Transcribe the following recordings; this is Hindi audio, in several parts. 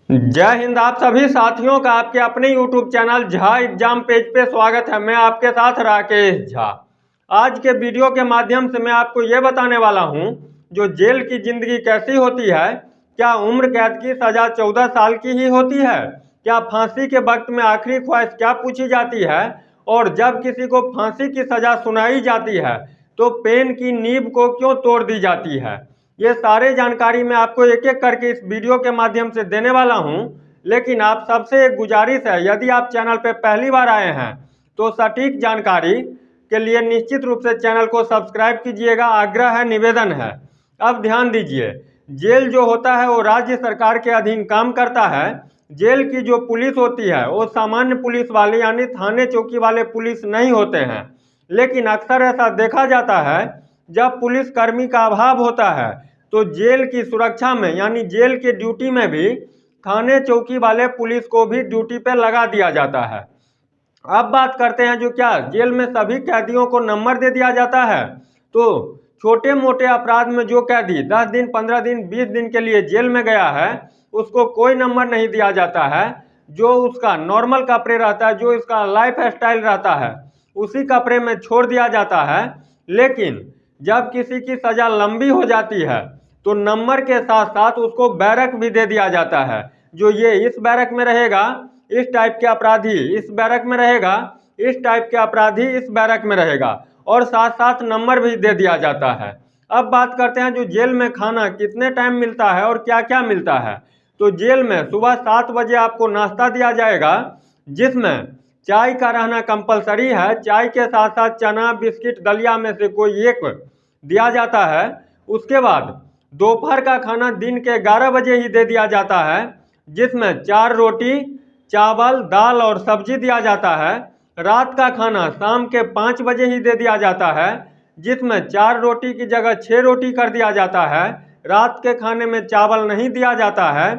जय हिंद। आप सभी साथियों का आपके अपने YouTube channel Jha exam page पे स्वागत है। मैं आपके साथ राकेश झा। आज के वीडियो के माध्यम से मैं आपको ये बताने वाला हूँ जो जेल की जिंदगी कैसी होती है। क्या उम्र कैद की सजा 14 साल की ही होती है? क्या फांसी के वक्त में आखिरी ख्वाहिश क्या पूछी जाती है? और जब किसी को फांसी की सजा सुनाई जाती है तो पेन की नींव को क्यों तोड़ दी जाती है? ये सारे जानकारी मैं आपको एक एक करके इस वीडियो के माध्यम से देने वाला हूं। लेकिन आप सबसे एक गुजारिश है, यदि आप चैनल पर पहली बार आए हैं तो सटीक जानकारी के लिए निश्चित रूप से चैनल को सब्सक्राइब कीजिएगा। आग्रह है, निवेदन है। अब ध्यान दीजिए, जेल जो होता है वो राज्य सरकार के अधीन काम करता है। जेल की जो पुलिस होती है वो सामान्य पुलिस वाले यानी थाने चौकी वाले पुलिस नहीं होते हैं। लेकिन अक्सर ऐसा देखा जाता है जब पुलिस कर्मी का अभाव होता है तो जेल की सुरक्षा में यानी जेल के ड्यूटी में भी थाने चौकी वाले पुलिस को भी ड्यूटी पे लगा दिया जाता है। अब बात करते हैं जो क्या जेल में सभी कैदियों को नंबर दे दिया जाता है? तो छोटे मोटे अपराध में जो कैदी 10 दिन 15 दिन 20 दिन के लिए जेल में गया है उसको कोई नंबर नहीं दिया जाता है। जो उसका नॉर्मल कपड़े रहता है, जो इसका लाइफ स्टाइल रहता है, उसी कपड़े में छोड़ दिया जाता है। लेकिन जब किसी की सजा लंबी हो जाती है तो नंबर के साथ साथ उसको बैरक भी दे दिया जाता है। जो ये इस बैरक में रहेगा इस टाइप के अपराधी इस बैरक में रहेगा, इस टाइप के अपराधी इस बैरक में रहेगा, और साथ साथ नंबर भी दे दिया जाता है। अब बात करते हैं जो जेल में खाना कितने टाइम मिलता है और क्या क्या मिलता है। तो जेल में सुबह 7 बजे आपको नाश्ता दिया जाएगा जिसमें चाय का रहना कंपलसरी है। चाय के साथ साथ चना बिस्किट दलिया में से कोई एक दिया जाता है। उसके बाद दोपहर का खाना दिन के 11 बजे ही दे दिया जाता है जिसमें 4 रोटी चावल दाल और सब्जी दिया जाता है। रात का खाना शाम के 5 बजे ही दे दिया जाता है जिसमें 4 रोटी की जगह 6 रोटी कर दिया जाता है। रात के खाने में चावल नहीं दिया जाता है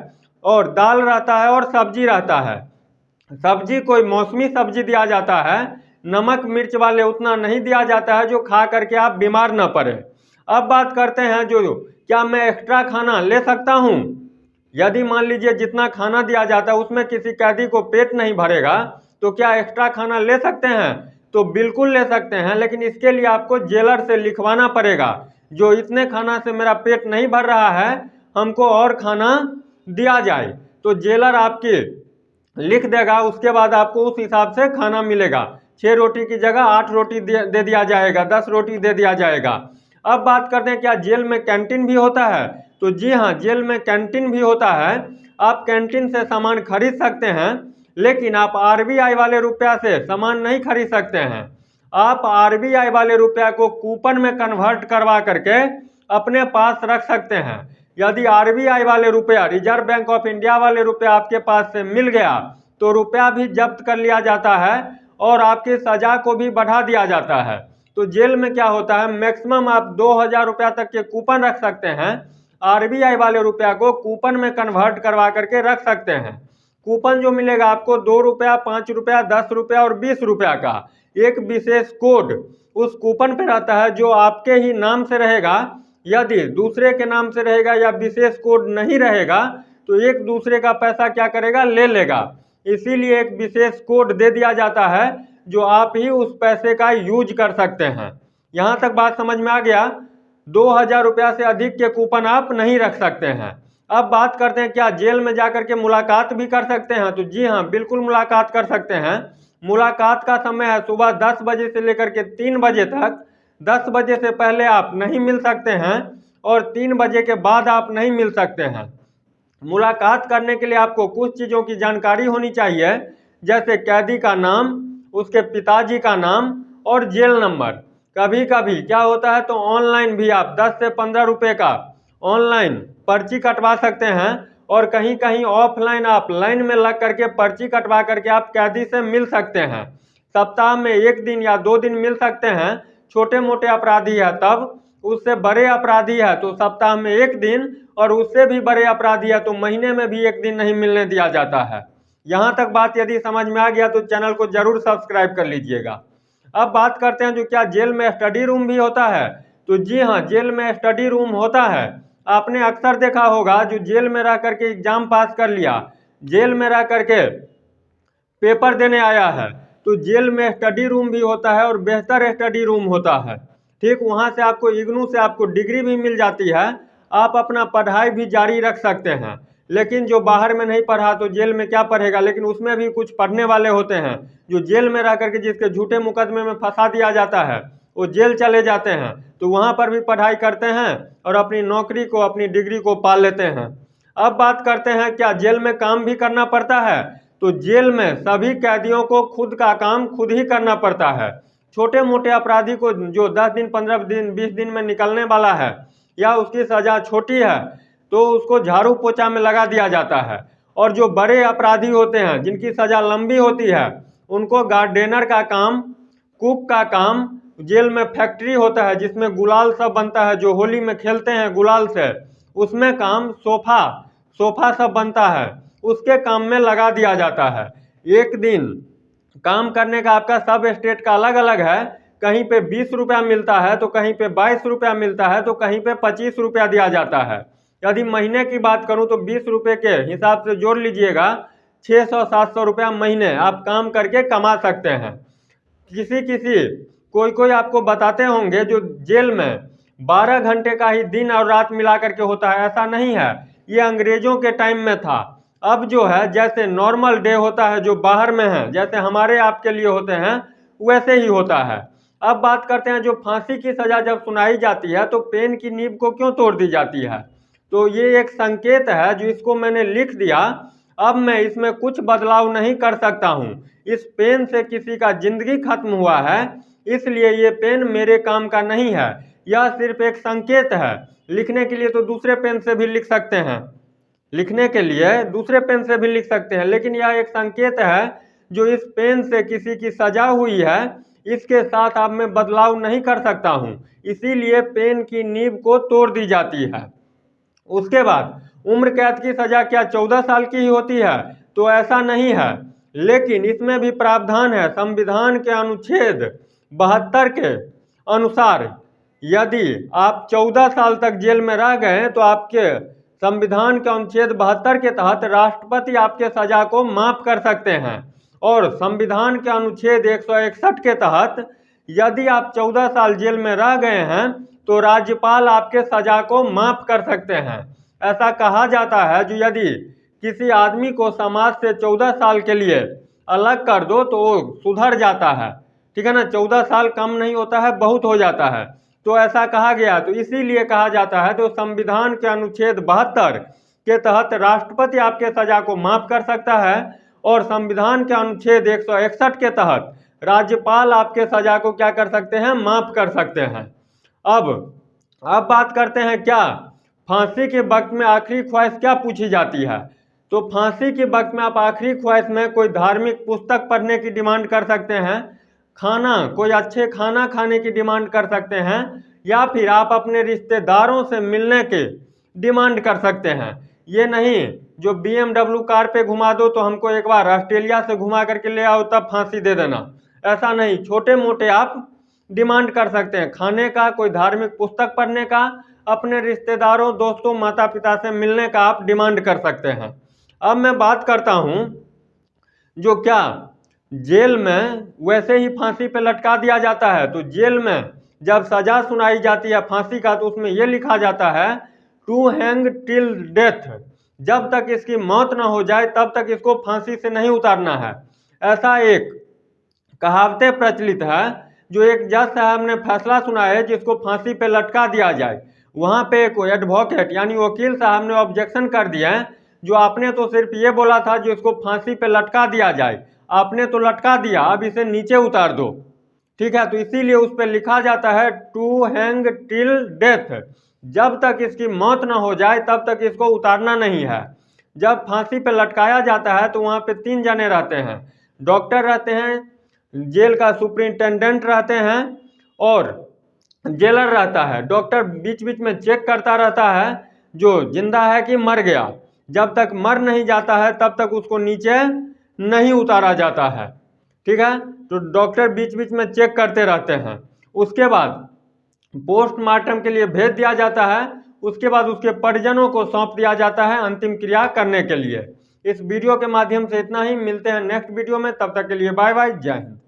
और दाल रहता है और सब्जी रहता है। सब्जी कोई मौसमी सब्जी दिया जाता है, नमक मिर्च वाले उतना नहीं दिया जाता है जो खा करके आप बीमार न पड़े। अब बात करते हैं जो क्या मैं एक्स्ट्रा खाना ले सकता हूं? यदि मान लीजिए जितना खाना दिया जाता है उसमें किसी कैदी को पेट नहीं भरेगा तो क्या एक्स्ट्रा खाना ले सकते हैं? तो बिल्कुल ले सकते हैं, लेकिन इसके लिए आपको जेलर से लिखवाना पड़ेगा जो इतने खाना से मेरा पेट नहीं भर रहा है, हमको और खाना दिया जाए। तो जेलर आपकी लिख देगा, उसके बाद आपको उस हिसाब से खाना मिलेगा। 6 रोटी की जगह 8 रोटी दे दिया जाएगा, 10 रोटी दे दिया जाएगा। अब बात करते हैं क्या जेल में कैंटीन भी होता है? तो जी हाँ, जेल में कैंटीन भी होता है। आप कैंटीन से सामान खरीद सकते हैं, लेकिन आप आरबीआई वाले रुपया से सामान नहीं खरीद सकते हैं। आप आरबीआई वाले रुपया को कूपन में कन्वर्ट करवा करके अपने पास रख सकते हैं। यदि आरबीआई वाले रुपया रिजर्व बैंक ऑफ इंडिया वाले रुपया आपके पास से मिल गया तो रुपया भी जब्त कर लिया जाता है और आपकी सजा को भी बढ़ा दिया जाता है। तो जेल में क्या होता है, मैक्सिमम आप 2000 रुपया तक के कूपन रख सकते हैं। आरबीआई वाले रुपया को कूपन में कन्वर्ट करवा करके रख सकते हैं। कूपन जो मिलेगा आपको 2 रुपया 5 रुपया 10 रुपया और 20 रुपया का एक विशेष कोड उस कूपन पे रहता है जो आपके ही नाम से रहेगा। यदि दूसरे के नाम से रहेगा या विशेष कोड नहीं रहेगा तो एक दूसरे का पैसा क्या करेगा, ले लेगा। इसीलिए एक विशेष कोड दे दिया जाता है जो आप ही उस पैसे का यूज कर सकते हैं। यहाँ तक बात समझ में आ गया? 2000 रुपया से अधिक के कूपन आप नहीं रख सकते हैं। अब बात करते हैं क्या जेल में जाकर के मुलाकात भी कर सकते हैं? तो जी हाँ, बिल्कुल मुलाकात कर सकते हैं। मुलाकात का समय है सुबह 10 बजे से लेकर के 3 बजे तक। 10 बजे से पहले आप नहीं मिल सकते हैं और 3 बजे के बाद आप नहीं मिल सकते हैं। मुलाकात करने के लिए आपको कुछ चीज़ों की जानकारी होनी चाहिए, जैसे कैदी का नाम, उसके पिताजी का नाम और जेल नंबर। कभी कभी क्या होता है तो ऑनलाइन भी आप 10 से 15 रुपये का ऑनलाइन पर्ची कटवा सकते हैं और कहीं कहीं ऑफलाइन आप लाइन में लग करके पर्ची कटवा करके आप कैदी से मिल सकते हैं। सप्ताह में 1 दिन या 2 दिन मिल सकते हैं। छोटे मोटे अपराधी है तब, उससे बड़े अपराधी है तो सप्ताह में 1 दिन, और उससे भी बड़े अपराधी है तो महीने में भी 1 दिन नहीं मिलने दिया जाता है। यहाँ तक बात यदि समझ में आ गया तो चैनल को जरूर सब्सक्राइब कर लीजिएगा। अब बात करते हैं जो क्या जेल में स्टडी रूम भी होता है? तो जी हाँ, जेल में स्टडी रूम होता है। आपने अक्सर देखा होगा जो जेल में रह करके एग्जाम पास कर लिया जेल में रह करके पेपर देने आया है, तो जेल में स्टडी रूम भी होता है और बेहतर स्टडी रूम होता है। ठीक, वहाँ से आपको इग्नू से आपको डिग्री भी मिल जाती है, आप अपना पढ़ाई भी जारी रख सकते हैं। लेकिन जो बाहर में नहीं पढ़ा तो जेल में क्या पढ़ेगा, लेकिन उसमें भी कुछ पढ़ने वाले होते हैं जो जेल में रह करके जिसके झूठे मुकदमे में फंसा दिया जाता है, वो जेल चले जाते हैं, तो वहाँ पर भी पढ़ाई करते हैं और अपनी नौकरी को, अपनी डिग्री को पाल लेते हैं। अब बात करते हैं क्या जेल में काम भी करना पड़ता है, तो जेल में सभी कैदियों को खुद का काम खुद ही करना पड़ता है। छोटे मोटे अपराधी को जो 10 दिन, 15 दिन, 20 दिन में निकलने वाला है या उसकी सज़ा छोटी है तो उसको झाड़ू पोछा में लगा दिया जाता है, और जो बड़े अपराधी होते हैं जिनकी सज़ा लंबी होती है उनको गार्डनर का काम, कुक का काम, जेल में फैक्ट्री होता है जिसमें गुलाल सब बनता है, जो होली में खेलते हैं गुलाल से, उसमें काम, सोफा सब बनता है, उसके काम में लगा दिया जाता है। एक दिन काम करने का आपका सब स्टेट का अलग अलग है, कहीं पे 20 रुपया मिलता है तो कहीं पे 22 रुपया मिलता है तो कहीं पे 25 रुपया दिया जाता है। यदि महीने की बात करूं तो 20 रुपये के हिसाब से जोड़ लीजिएगा, 600-700 रुपया महीने आप काम करके कमा सकते हैं। कोई आपको बताते होंगे जो जेल में 12 घंटे का ही दिन और रात मिला करके होता है, ऐसा नहीं है, ये अंग्रेजों के टाइम में था। अब जो है जैसे नॉर्मल डे होता है जो बाहर में है, जैसे हमारे आपके लिए होते हैं वैसे ही होता है। अब बात करते हैं जो फांसी की सज़ा जब सुनाई जाती है तो पेन की नींव को क्यों तोड़ दी जाती है, तो ये एक संकेत है जो इसको मैंने लिख दिया। अब मैं इसमें कुछ बदलाव नहीं कर सकता हूँ, इस पेन से किसी का जिंदगी खत्म हुआ है, इसलिए ये पेन मेरे काम का नहीं है, यह सिर्फ एक संकेत है। लिखने के लिए तो दूसरे पेन से भी लिख सकते हैं, लेकिन यह एक संकेत है जो इस पेन से किसी की सजा हुई है, इसके साथ अब मैं बदलाव नहीं कर सकता हूँ, इसीलिए पेन की नींव को तोड़ दी जाती है। उसके बाद उम्र कैद की सजा क्या 14 साल की ही होती है, तो ऐसा नहीं है, लेकिन इसमें भी प्रावधान है। संविधान के अनुच्छेद 72 के अनुसार यदि आप 14 साल तक जेल में रह गए तो आपके संविधान के अनुच्छेद 72 के तहत राष्ट्रपति आपके सजा को माफ कर सकते हैं, और संविधान के अनुच्छेद 161 के तहत यदि आप 14 साल जेल में रह गए हैं तो राज्यपाल आपके सजा को माफ कर सकते हैं। ऐसा कहा जाता है जो यदि किसी आदमी को समाज से 14 साल के लिए अलग कर दो तो वो सुधर जाता है, ठीक है ना, 14 साल कम नहीं होता है, बहुत हो जाता है, तो ऐसा कहा गया, तो इसीलिए कहा जाता है तो संविधान के अनुच्छेद 72 के तहत राष्ट्रपति आपके सजा को माफ कर सकता है, और संविधान के अनुच्छेद 161 के तहत राज्यपाल आपके सजा को क्या कर सकते हैं, माफ कर सकते हैं। अब बात करते हैं क्या फांसी के वक्त में आखिरी ख्वाहिश क्या पूछी जाती है, तो फांसी के वक्त में आप आखिरी ख्वाहिश में कोई धार्मिक पुस्तक पढ़ने की डिमांड कर सकते हैं, कोई अच्छे खाना खाने की डिमांड कर सकते हैं, या फिर आप अपने रिश्तेदारों से मिलने के डिमांड कर सकते हैं। ये नहीं जो BMW कार पे घुमा दो तो हमको एक बार ऑस्ट्रेलिया से घुमा करके ले आओ तब फांसी दे देना, ऐसा नहीं, छोटे मोटे आप डिमांड कर सकते हैं, खाने का, कोई धार्मिक पुस्तक पढ़ने का, अपने रिश्तेदारों, दोस्तों, माता पिता से मिलने का आप डिमांड कर सकते हैं। अब मैं बात करता हूँ जो क्या जेल में वैसे ही फांसी पे लटका दिया जाता है, तो जेल में जब सजा सुनाई जाती है फांसी का तो उसमें यह लिखा जाता है टू हैंग टिल डेथ, जब तक इसकी मौत ना हो जाए तब तक इसको फांसी से नहीं उतारना है। ऐसा एक कहावतें प्रचलित है जो एक जज साहब ने फैसला सुना है जिसको फांसी पे लटका दिया जाए, वहाँ पे एक एडवोकेट यानी वकील साहब ने ऑब्जेक्शन कर दिया है, जो आपने तो सिर्फ ये बोला था जो इसको फांसी पे लटका दिया जाए, आपने तो लटका दिया, अब इसे नीचे उतार दो, ठीक है, तो इसीलिए उस पर लिखा जाता है टू हैंग टिल डेथ, जब तक इसकी मौत ना हो जाए तब तक इसको उतारना नहीं है। जब फांसी पे लटकाया जाता है तो वहाँ पे 3 जने रहते हैं, डॉक्टर रहते हैं, जेल का सुपरिंटेंडेंट रहते हैं और जेलर रहता है। डॉक्टर बीच बीच में चेक करता रहता है जो जिंदा है कि मर गया, जब तक मर नहीं जाता है तब तक उसको नीचे नहीं उतारा जाता है, ठीक है, तो डॉक्टर बीच बीच में चेक करते रहते हैं। उसके बाद पोस्टमार्टम के लिए भेज दिया जाता है, उसके बाद उसके परिजनों को सौंप दिया जाता है अंतिम क्रिया करने के लिए। इस वीडियो के माध्यम से इतना ही। मिलते हैं नेक्स्ट वीडियो में, तब तक के लिए बाय बाय, जय हिंद।